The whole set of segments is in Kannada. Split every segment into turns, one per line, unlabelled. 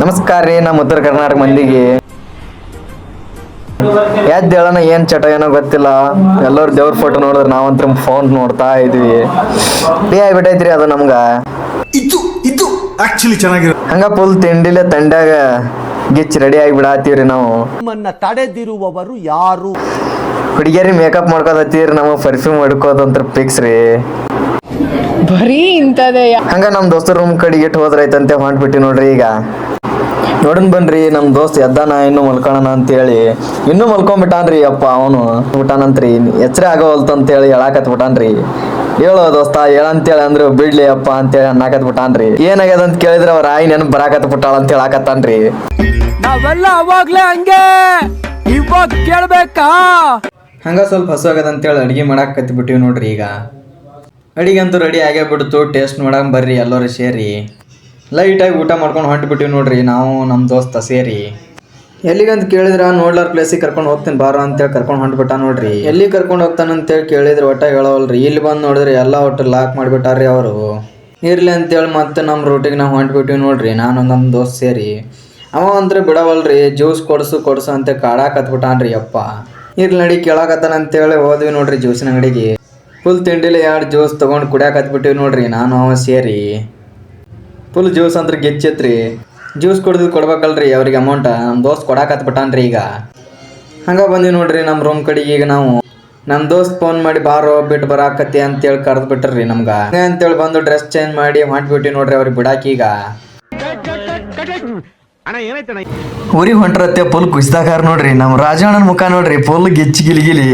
ನಮಸ್ಕಾರ ರೀ ನಮ್ಮ ಉತ್ತರ ಕರ್ನಾಟಕ ಮಂದಿಗೆ. ಯಾವ್ದು ಹೇಳೋಣ ಏನ್ ಚಟ ಏನೋ ಗೊತ್ತಿಲ್ಲ. ಎಲ್ಲರೂ ದೇವ್ರ ಫೋಟೋ ನೋಡಿದ್ರೆ ನಾವಂತ್ರ ಫೋನ್ ನೋಡ್ತಾ ಇದ್ವಿ. ಆಗ್ಬಿಟ್ಟೈತ್ರಿ ಅದು ನಮ್ಗ.
ಇದು ಆಕ್ಚುಲಿ ಚೆನ್ನಾಗಿರೋ
ಹಂಗ ಫುಲ್ ತಿಂಡಿಲೆ ತಂಡ್ಯಾಗ ಗಿಚ್ ರೆಡಿ ಆಗಿ ಬಿಡಾತೀವ್ರಿ ನಾವು.
ನಿಮ್ಮನ್ನ ತಡೆದಿರುವವರು ಯಾರು?
ಹುಡುಗಿಯರಿ ಮೇಕಪ್ ಮಾಡ್ಕೋದತ್ತೀವ್ರಿ, ನಾವು ಪರ್ಫ್ಯೂಮ್ ಹೊಡ್ಕೋದಂತ್ರ ಫಿಕ್ಸ್ ರೀ.
ಬರೀ ಇಂಥದೇ.
ಹಂಗ ನಮ್ ದೋಸ್ತ ರೂಮ್ ಕಡೆಗೆ ಇಟ್ಟು ಹೋದ್ರೈತಂತೆ ಹೊಂಟ್ಬಿಟ್ಟಿ ನೋಡ್ರಿ. ಈಗ ನೋಡನ್ ಬನ್ರಿ ನಮ್ ದೋಸ್ತ್ ಎದ್ದಾನ ಇನ್ನು ಮಲ್ಕೋಣ ಅಂತೇಳಿ ಇನ್ನೂ ಮಲ್ಕೊಂಡ್ಬಿಟ್ಟಾನ್ರಿ. ಅಪ್ಪ ಅವನು ಬಿಟ್ಟಾನಂತ್ರಿ, ಎಚ್ಚರ ಆಗೋವಲ್ತು ಅಂತೇಳಿ ಹೇಳಾಕತ್ ಬಿಟ್ಟಾನ್ರಿ. ಹೇಳೋ ದೋಸ್ತ ಹೇಳಂತೇಳಿ ಅಂದ್ರು ಬಿಡ್ಲಿ ಅಪ್ಪ ಅಂತೇಳಿ ಅನ್ನಾಕತ್ ಬಿಟ್ಟಾನ್ರಿ. ಏನಾಗ್ಯದ ಅಂತ ಕೇಳಿದ್ರೆ ಅವ್ರ ಆಯಿ ನೆನಪು ಬರಾಕತ್ ಬಿಟ್ಟಾಳ ಅಂತ ಹೇಳಾಕತ್ತಾನ್ರಿ.
ನಾವೆಲ್ಲ ಅವಾಗ್ಲೇ ಹಂಗೆ, ಇವಾಗ ಕೇಳ್ಬೇಕಾ?
ಹಂಗ ಸ್ವಲ್ಪ ಹಸು ಆಗದ ಅಂತೇಳಿ ಅಡಿಗೆ ಮಾಡಾಕ್ ಕತ್ಬಿಟ್ಟಿವಿ ನೋಡ್ರಿ. ಈಗ ಅಡಿಗೆ ಅಂತೂ ರೆಡಿ ಆಗೇ ಬಿಡ್ತು. ಟೇಸ್ಟ್ ಮಾಡಕ್ ಬರ್ರಿ ಎಲ್ಲರೂ ಸೇರಿ. ಲೈಟಾಗಿ ಊಟ ಮಾಡ್ಕೊಂಡು ಹೊಂಟ್ಬಿಟ್ಟಿವಿ ನೋಡ್ರಿ ನಾವು ನಮ್ಮ ದೋಸ್ತ ಸೇರಿ. ಎಲ್ಲಿಗಂತ ಕೇಳಿದ್ರ ನೋಡ್ಲಾರ ಪ್ಲೇಸಿಗೆ ಕರ್ಕೊಂಡು ಹೋಗ್ತೀನಿ ಬಾರ ಅಂತೇಳಿ ಕರ್ಕೊಂಡು ಹೊಂಟ್ಬಿಟ್ಟ ನೋಡ್ರಿ. ಎಲ್ಲಿ ಕರ್ಕೊಂಡು ಹೋಗ್ತಾನ ಅಂತೇಳಿ ಕೇಳಿದ್ರೆ ಒಟ್ಟ ಹೇಳವಲ್ರಿ. ಇಲ್ಲಿ ಬಂದು ನೋಡಿದ್ರೆ ಎಲ್ಲ ಒಟ್ಟು ಲಾಕ್ ಮಾಡಿಬಿಟ್ಟಾರ್ರಿ ಅವರು. ಇರ್ಲಿ ಅಂತೇಳಿ ಮತ್ತೆ ನಮ್ಮ ರೂಟಿಗೆ ನಾವು ಹೊಂಟ್ಬಿಟ್ಟಿವಿ ನೋಡ್ರಿ ನಾನು ನಮ್ಮ ದೋಸ್ತ್ ಸೇರಿ. ಅವ ಅಂದ್ರೆ ಬಿಡವಲ್ರಿ, ಜ್ಯೂಸ್ ಕೊಡ್ಸು ಅಂತ ಕಾಡಾಕತ್ಬಿಟ್ಟಾನ್ರಿ. ಅಪ್ಪ ಇರ್ಲಿ ನಡಿ ಕೇಳಾಕತ್ತಾನ ಅಂತೇಳಿ ಹೋದ್ವಿ ನೋಡ್ರಿ ಜ್ಯೂಸಿನ ಅಂಗಡಿಗೆ. ಫುಲ್ ತಿಂಡಿಲಿ 2 ಜ್ಯೂಸ್ ತೊಗೊಂಡು ಕುಡಿಯಾಕತ್ಬಿಟ್ಟಿವಿ ನೋಡ್ರಿ ನಾನು ಅವ ಸೇರಿ. ಫುಲ್ ಜ್ಯೂಸ್ ಅಂದ್ರೆ ಗೆಚ್ಚತ್ರಿ. ಜ್ಯೂಸ್ ಕುಡ್ದು ಕೊಡ್ಬೇಕಲ್ರಿ ಅವ್ರಿಗೆ ಅಮೌಂಟ. ನಮ್ಮ ದೋಸ್ತ್ ಕೊಡಾಕತ್ಬಿಟ್ಟಾನ್ರಿ. ಈಗ ಹಂಗ ಬಂದ್ವಿ ನೋಡ್ರಿ ನಮ್ಮ ರೂಮ್ ಕಡೆಗೆ. ಈಗ ನಾವು ನಮ್ಮ ದೋಸ್ತ್ ಫೋನ್ ಮಾಡಿ ಬಾರೋ ಬಿಟ್ಟು ಬರಾಕತ್ತಿ ಅಂತೇಳಿ ಕರೆದು ಬಿಟ್ರಿ ನಮ್ಗೆ. ಅಂತೇಳಿ ಬಂದು ಡ್ರೆಸ್ ಚೇಂಜ್ ಮಾಡಿ ಹೊಂಟ್ಬಿಟ್ಟಿ ನೋಡ್ರಿ ಅವ್ರಿಗೆ ಬಿಡಾಕಿ. ಈಗ ಊರಿಗೆ ಹೊಂಟ್ರತ್ತೆ ಫುಲ್ ಖುಷಿದಾಗಾರ ನೋಡ್ರಿ. ನಮ್ಮ ರಾಜಣ್ಣನ ಮುಖ ನೋಡ್ರಿ ಫುಲ್ ಗಿಚ್ಚಿ ಗಿಲಿಗಿಲಿ.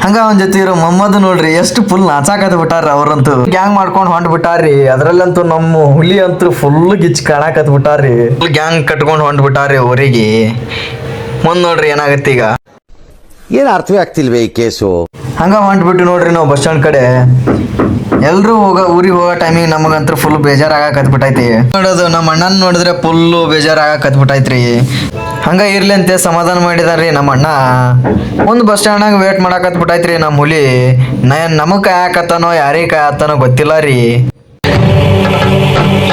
ಹಂಗ ಅವನ ಜೊತೆ ಇರೋ ಮೊಮ್ಮದ್ ನೋಡ್ರಿ ಎಷ್ಟು ಫುಲ್ ನಾಚಾಕತ್ ಬಿಟ್ಟಾರ. ಅವ್ರಂತೂ ಗ್ಯಾಂಗ್ ಮಾಡ್ಕೊಂಡು ಹೊಂಟ್ ಬಿಟ್ಟಾರ್ರಿ. ಅದ್ರಲ್ಲಂತೂ ನಮ್ಮ ಹುಲಿ ಅಂತೂ ಫುಲ್ ಗಿಚ್ ಕಾಣಾಕತ್ ಬಿಟ್ಟಾರ್ರಿ. ಫುಲ್ ಗ್ಯಾಂಗ್ ಕಟ್ಕೊಂಡು ಹೊಂಟ್ ಬಿಟ್ಟಾರ್ರಿ ಊರಿಗೆ. ಮುಂದ್ ನೋಡ್ರಿ ಏನಾಗತ್ತೆ ಈಗ.
ಏನು ಅರ್ಥವೇ ಆಗ್ತಿಲ್ವೇ ಈ ಕೇಸು?
ಹಂಗ ಹೊಂಟ್ಬಿಟ್ಟು ನೋಡ್ರಿ ನಾವು ಬಸ್ ಸ್ಟ್ಯಾಂಡ್ ಕಡೆ. ಎಲ್ರು ಊರಿಗೆ ಹೋಗೋ ಟೈಮಿಗೆ ನಮಗಂತೂ ಫುಲ್ ಬೇಜಾರಾಗಕತ್ಬಿಟ್ಟೈತಿ. ನೋಡೋದು ನಮ್ಮ ಅಣ್ಣನ ನೋಡಿದ್ರೆ ಫುಲ್ಲು ಬೇಜಾರಾಗಕತ್ಬಿಟ್ಟೈತ್ರಿ. ಹಂಗ ಇರ್ಲಿ ಅಂತ ಸಮಾಧಾನ ಮಾಡಿದಾರ್ರಿ ನಮ್ಮ ಅಣ್ಣ. ಒಂದು ಬಸ್ ಸ್ಟ್ಯಾಂಡ್ನಾಗ ವೇಟ್ ಮಾಡಾಕತ್ಬಿಟ್ಟೈತ್ರಿ ನಮ್ಮ ಹುಲಿ. ನಮಗ್ ಕಾಯಕತ್ತಾನೋ ಯಾರಿಗೆ ಕಾಯತ್ತಾನೋ ಗೊತ್ತಿಲ್ಲ ರೀ.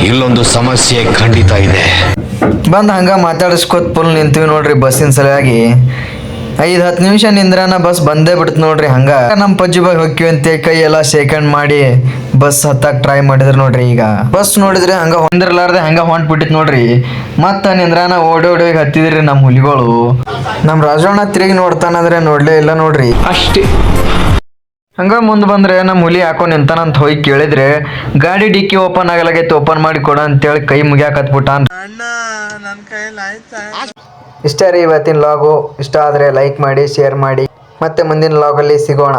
ಇಲ್ಲೊಂದು ಸಮಸ್ಯೆ ಖಂಡಿತ ಇದೆ.
ಬಂದು ಹಂಗ ಮಾತಾಡಿಸ್ಕೊತ್ ಫುಲ್ ನಿಂತೀವಿ ನೋಡ್ರಿ ಬಸ್ಸಿನ ಸಲುವಾಗಿ. 5-10 ನಿಮಿಷ ನಿಂದ್ರಾನ ಬಸ್ ಬಂದೇ ಬಿಡ್ತು ನೋಡ್ರಿ. ಹಂಗ ನಮ್ಮ ಪಜ್ಜಿ ಬಾಯ್ ಹೊಕ್ಕಿವಿ ಅಂತ ಕೈ ಎಲ್ಲ ಶೇಖಂಡ್ ಮಾಡಿ ಬಸ್ ಹತ್ತಾಕ್ ಟ್ರೈ ಮಾಡಿದ್ರು ನೋಡ್ರಿ. ಈಗ ಬಸ್ ನೋಡಿದ್ರೆ ಹಂಗ ಹೊಂದಿರ್ಲಾರ್ದೆ ಹಂಗ ಹೊಂಟ್ಬಿಟ್ಟಿತ್ ನೋಡ್ರಿ. ಮತ್ತ ನಿಂದ್ರಾನ ಓಡಿ ಹತ್ತಿದ್ರಿ ನಮ್ಮ ಹುಲಿಗಳು. ನಮ್ಮ ರಾಜಣ್ಣ ತಿರುಗಿ ನೋಡ್ತಾನಂದ್ರೆ ನೋಡ್ಲೇ ಇಲ್ಲ ನೋಡ್ರಿ.
ಅಷ್ಟೇ.
ಹಂಗ ಮುಂದೆ ಬಂದ್ರೆ ನಮ್ಮ ಹುಲಿ ಹಾಕೋ ನಿಂತಾನಂತ ಹೋಗಿ ಕೇಳಿದ್ರೆ ಗಾಡಿ ಡಿಕ್ಕಿ ಓಪನ್ ಆಗಲಾಗೈತೆ, ಓಪನ್ ಮಾಡಿ ಕೊಡ ಅಂತೇಳಿ ಕೈ ಮುಗಿಯಾಕತ್ಬಿಟ್ಟಾನ. ಇಷ್ಟ ರೀ ಇವತ್ತಿನ ಲಾಗು. ಇಷ್ಟ ಆದರೆ ಲೈಕ್ ಮಾಡಿ, ಶೇರ್ ಮಾಡಿ. ಮತ್ತೆ ಮುಂದಿನ ಲಾಗಲ್ಲಿ ಸಿಗೋಣ.